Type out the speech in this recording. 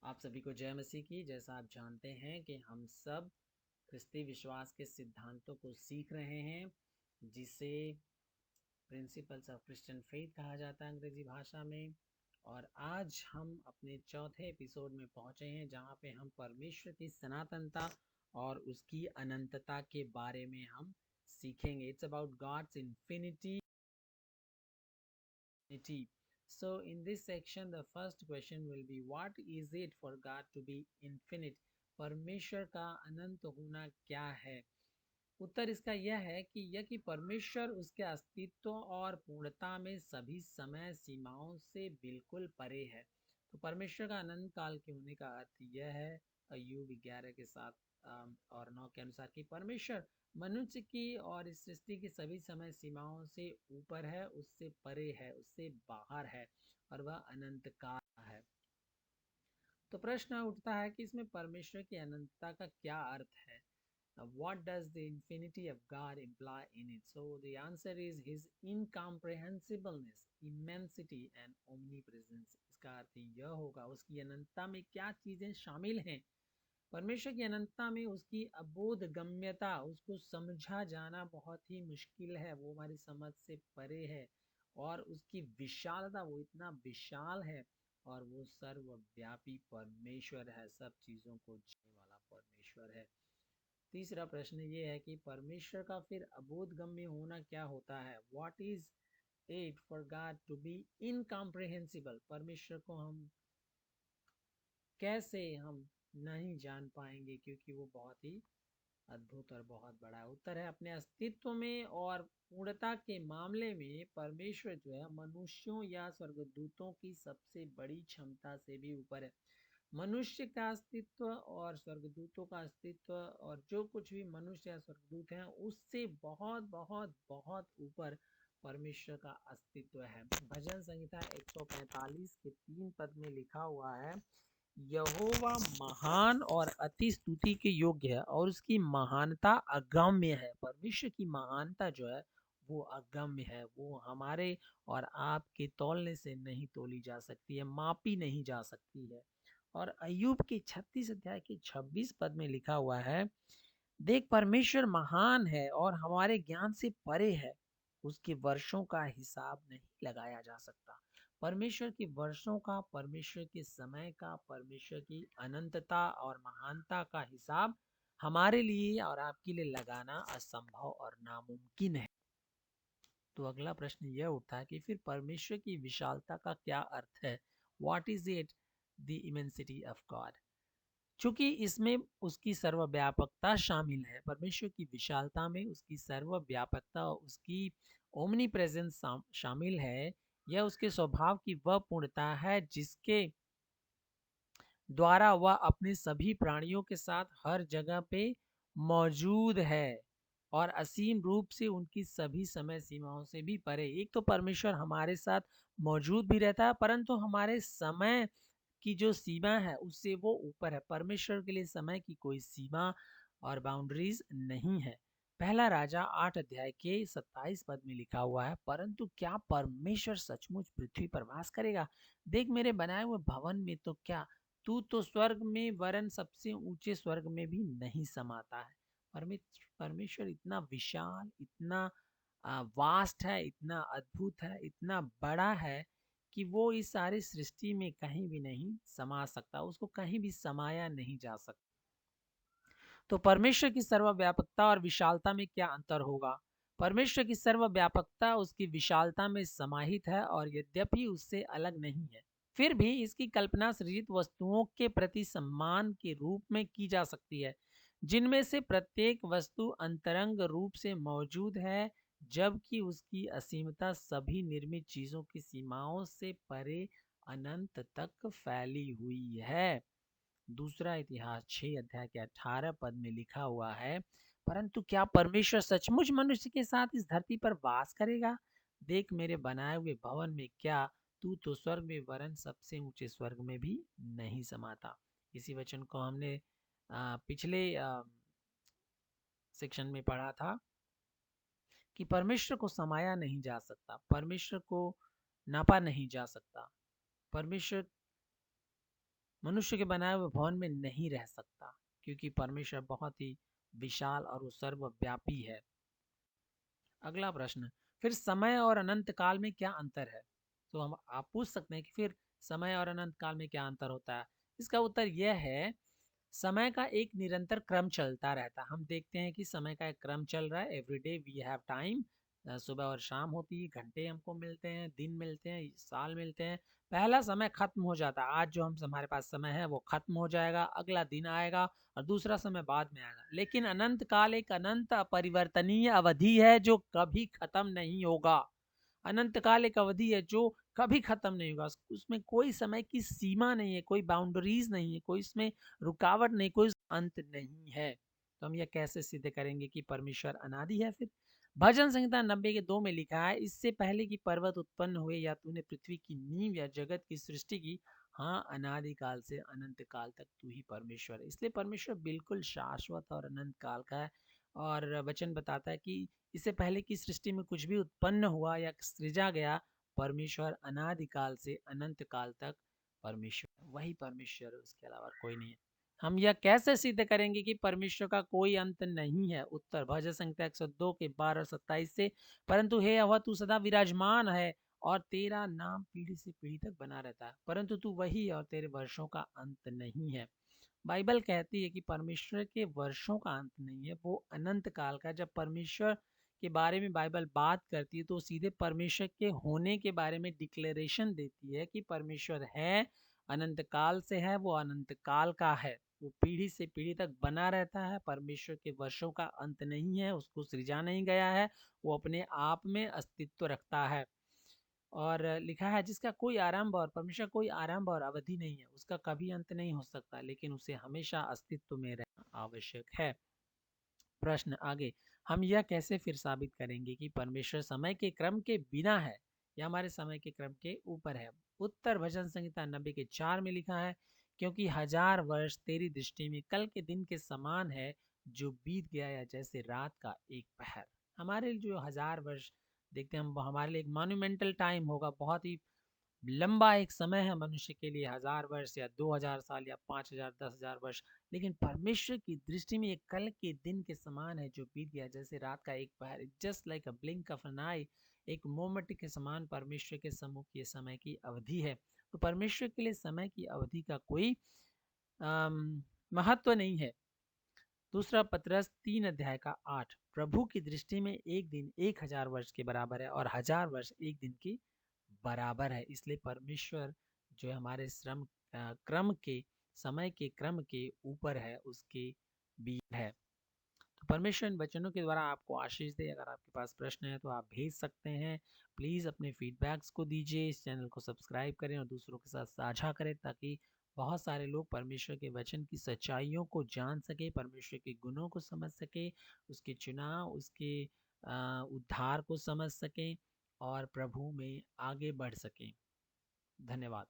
आप सभी को जय मसीह की। जैसा आप जानते हैं कि हम सब ख्रिस्ती विश्वास के सिद्धांतों को सीख रहे हैं, जिसे प्रिंसिपल्स ऑफ क्रिश्चियन फेथ कहा जाता है अंग्रेजी भाषा में। और आज हम अपने चौथे एपिसोड में पहुंचे हैं, जहां पे हम परमेश्वर की सनातनता और उसकी अनंतता के बारे में हम सीखेंगे। It's about God's infinity. So in this section, the first question will be, what is it for God to be infinite? परमेश्वर का अनंत होना क्या है? उत्तर इसका यह है कि परमेश्वर उसके अस्तित्व और पूर्णता में सभी समय सीमाओं से बिल्कुल परे है। तो परमेश्वर का अनंत काल के होने का अर्थ यह है, अय्यूब 11 के 7 और 9 के अनुसार, कि परमेश्वर मनुष्य की और इस सृष्टि की सभी समय सीमाओं से ऊपर है, उससे परे है, उससे बाहर है, और वह अनंत काल है। तो प्रश्न उठता है कि इसमें परमेश्वर की अनंतता का क्या अर्थ है? What does the infinity of God imply in it? So the answer is his incomprehensibleness, immensity and omnipresence. इसका अर्थ यह होगा, उसकी अनंतता में क्या चीजें शामिल हैं। परमेश्वर की अनंतता में उसकी अबोध गम्यता, उसको समझा जाना बहुत ही मुश्किल है, वो हमारी समझ से परे है। और उसकी विशालता, वो इतना विशाल है, और वो सर्वव्यापी परमेश्वर है, सब चीजों को जानने वाला परमेश्वर है। तीसरा प्रश्न ये है कि परमेश्वर का फिर अबोधगम्य होना क्या होता है? What is it for God to be incomprehensible? परमेश्वर को कैसे हम नहीं जान पाएंगे, क्योंकि वो बहुत ही अद्भुत और बहुत बड़ा है। उत्तर है, अपने अस्तित्व में और पूर्णता के मामले में परमेश्वर जो है मनुष्यों या स्वर्गदूतों की सबसे बड़ी क्षमता से भी ऊपर है। मनुष्य का अस्तित्व और स्वर्गदूतों का अस्तित्व, और जो कुछ भी मनुष्य या स्वर्गदूत हैं, उससे बहुत बहुत बहुत ऊपर परमेश्वर का अस्तित्व है। भजन संहिता 145 के 3 पद में लिखा हुआ है, यहोवा महान और अति स्तुति के योग्य है और उसकी महानता अगम्य है। परमेश्वर की महानता जो है वो अगम्य है, वो हमारे और आपके तौलने से नहीं तोली जा सकती है, मापी नहीं जा सकती है। और अय्यूब के 36 अध्याय के 26 पद में लिखा हुआ है, देख परमेश्वर महान है और हमारे ज्ञान से परे है, उसके वर्षों का हिसाब नहीं लगाया जा सकता। परमेश्वर के वर्षों का, परमेश्वर के समय का, परमेश्वर की अनंतता और महानता का हिसाब हमारे लिए और आपके लिए लगाना असंभव और नामुमकिन है। तो अगला प्रश्न यह उठता है कि फिर परमेश्वर की विशालता का क्या अर्थ है? What is it the immensity of God? चूंकि इसमें उसकी सर्वव्यापकता शामिल है, परमेश्वर की विशालता में उसकी सर्वव्यापकता, उसकी ओमनी प्रेजेंस शामिल है। यह उसके स्वभाव की वह पूर्णता है जिसके द्वारा वह अपने सभी प्राणियों के साथ हर जगह पे मौजूद है, और असीम रूप से उनकी सभी समय सीमाओं से भी परे। एक तो परमेश्वर हमारे साथ मौजूद भी रहता है, परंतु हमारे समय की जो सीमा है उससे वो ऊपर है। परमेश्वर के लिए समय की कोई सीमा और बाउंड्रीज नहीं है। पहला राजा 8 अध्याय के 27 पद में लिखा हुआ है, परंतु क्या परमेश्वर सचमुच पृथ्वी पर वास करेगा? देख मेरे बनाए हुए भवन में तो क्या, तू तो स्वर्ग में वरन सबसे ऊंचे स्वर्ग में भी नहीं समाता है। परमेश्वर इतना विशाल, इतना वास्ट है, इतना अद्भुत है, इतना बड़ा है कि वो इस सारी सृष्टि में कहीं भी नहीं समा सकता, उसको कहीं भी समाया नहीं जा सकता। तो परमेश्वर की सर्वव्यापकता और विशालता में क्या अंतर होगा? परमेश्वर की सर्वव्यापकता उसकी विशालता में समाहित है, और यद्यपि उससे अलग नहीं है, फिर भी इसकी कल्पना सृजित वस्तुओं के प्रति सम्मान के रूप में की जा सकती है, जिनमें से प्रत्येक वस्तु अंतरंग रूप से मौजूद है, जबकि उसकी असीमता सभी निर्मित चीजों की सीमाओं से परे अनंत तक फैली हुई है। दूसरा इतिहास 6 अध्याय के 18 पद में लिखा हुआ है, परंतु क्या परमेश्वर सचमुच मनुष्य के साथ इस धरती पर वास करेगा? देख मेरे बनाए हुए भवन में क्या, तू तो स्वर्ग में वरन सबसे ऊंचे स्वर्ग में भी नहीं समाता। इसी वचन को हमने पिछले सेक्शन में पढ़ा था कि परमेश्वर को समाया नहीं जा सकता, परमेश्वर को नापा नहीं जा सकता। परमेश्वर मनुष्य के बनाए हुए भवन में नहीं रह सकता, क्योंकि परमेश्वर बहुत ही विशाल और वो सर्वव्यापी है। अगला प्रश्न, फिर समय और अनंत काल में क्या अंतर है? तो हम आप पूछ सकते हैं कि फिर समय और अनंत काल में क्या अंतर होता है? इसका उत्तर यह है, समय का एक निरंतर क्रम चलता रहता है। हम देखते हैं कि समय का एक क्रम चल रहा है, एवरीडे वी हैव टाइम। सुबह और शाम होती है, घंटे हमको मिलते हैं, दिन मिलते हैं, साल मिलते हैं। पहला समय खत्म हो जाता है, आज जो हम हमारे पास समय है वो खत्म हो जाएगा, अगला दिन आएगा और दूसरा समय बाद में आएगा। लेकिन अनंत काल एक अनंत अपरिवर्तनीय अवधि है जो कभी खत्म नहीं होगा। अनंत काल एक अवधि है जो कभी खत्म नहीं होगा, उसमें कोई समय की सीमा नहीं है, कोई बाउंड्रीज नहीं है, कोई इसमें रुकावट नहीं, कोई अंत नहीं है। तो हम यह कैसे सिद्ध करेंगे कि परमेश्वर अनादि है? फिर भजन संहिता 90 के 2 में लिखा है, इससे पहले कि पर्वत उत्पन्न हुए या तूने पृथ्वी की नींव या जगत की सृष्टि की, हाँ अनादि काल से अनंत काल तक तू ही परमेश्वर है। इसलिए परमेश्वर बिल्कुल शाश्वत और अनंत काल का है। और वचन बताता है कि इससे पहले की सृष्टि में कुछ भी उत्पन्न हुआ या सृजा गया, परमेश्वर अनादिकाल से अनंत काल तक परमेश्वर, वही परमेश्वर है, उसके अलावा कोई नहीं है। हम यह कैसे सिद्ध करेंगे कि परमेश्वर का कोई अंत नहीं है? उत्तर भजन संहिता 102 के 12-27 से, परंतु हे यहोवा तू सदा विराजमान है और तेरा नाम पीढ़ी से पीढ़ी तक बना रहता है, परंतु तू वही और तेरे वर्षों का अंत नहीं है। बाइबल कहती है कि परमेश्वर के वर्षों का अंत नहीं है, वो अनंत काल का। जब परमेश्वर के बारे में बाइबल बात करती है तो सीधे परमेश्वर के होने के बारे में डिक्लेरेशन देती है कि परमेश्वर है, अनंत काल से है, वो अनंत काल का है, वो पीढ़ी से पीढ़ी तक बना रहता है। परमेश्वर के वर्षों का अंत नहीं है, उसको सृजा नहीं गया है, वो अपने आप में अस्तित्व रखता है। और लिखा है, जिसका कोई आरंभ और परमेश्वर कोई आरंभ और अवधि नहीं है, उसका कभी अंत नहीं हो सकता, लेकिन उसे हमेशा अस्तित्व में रहना आवश्यक है। प्रश्न आगे, हम यह कैसे फिर साबित करेंगे कि परमेश्वर समय के क्रम के बिना है या हमारे समय के क्रम के ऊपर है? उत्तर भजन संहिता 90 के 4 में लिखा है, क्योंकि 1000 वर्ष तेरी दृष्टि में कल के दिन के समान है, जो बीत गया या जैसे रात का एक पहर। हमारे लिए जो 1000 वर्ष देखते हैं हम, हमारे लिए एक मॉन्यूमेंटल टाइम होगा, बहुत ही लंबा एक समय है मनुष्य के लिए, 1000 वर्ष या 2000 साल या 5000 10,000 वर्ष। लेकिन परमेश्वर की दृष्टि में एक कल के दिन के समान है, जो बीत गया जैसे रात का एक पहर। Just like a blink of an eye, एक मोमेंट के समान परमेश्वर के सम्मुख ये समय की अवधि है। तो परमेश्वर के लिए समय की अवधि का कोई महत्व नहीं है। दूसरा पतरस 3 अध्याय का 8, प्रभु की दृष्टि में एक दिन 1000 वर्ष के बराबर है और 1000 वर्ष एक दिन की बराबर है। इसलिए परमेश्वर जो है हमारे क्रम के, समय के क्रम के ऊपर है, उसके बीच है। तो परमेश्वर इन वचनों के द्वारा आपको आशीष दे। अगर आपके पास प्रश्न है तो आप भेज सकते हैं। प्लीज़ अपने फीडबैक्स को दीजिए, इस चैनल को सब्सक्राइब करें और दूसरों के साथ साझा करें, ताकि बहुत सारे लोग परमेश्वर के वचन की सच्चाइयों को जान सके, परमेश्वर के गुणों को समझ सके, उसके चुनाव, उसके उद्धार को समझ सकें और प्रभु में आगे बढ़ सकें। धन्यवाद।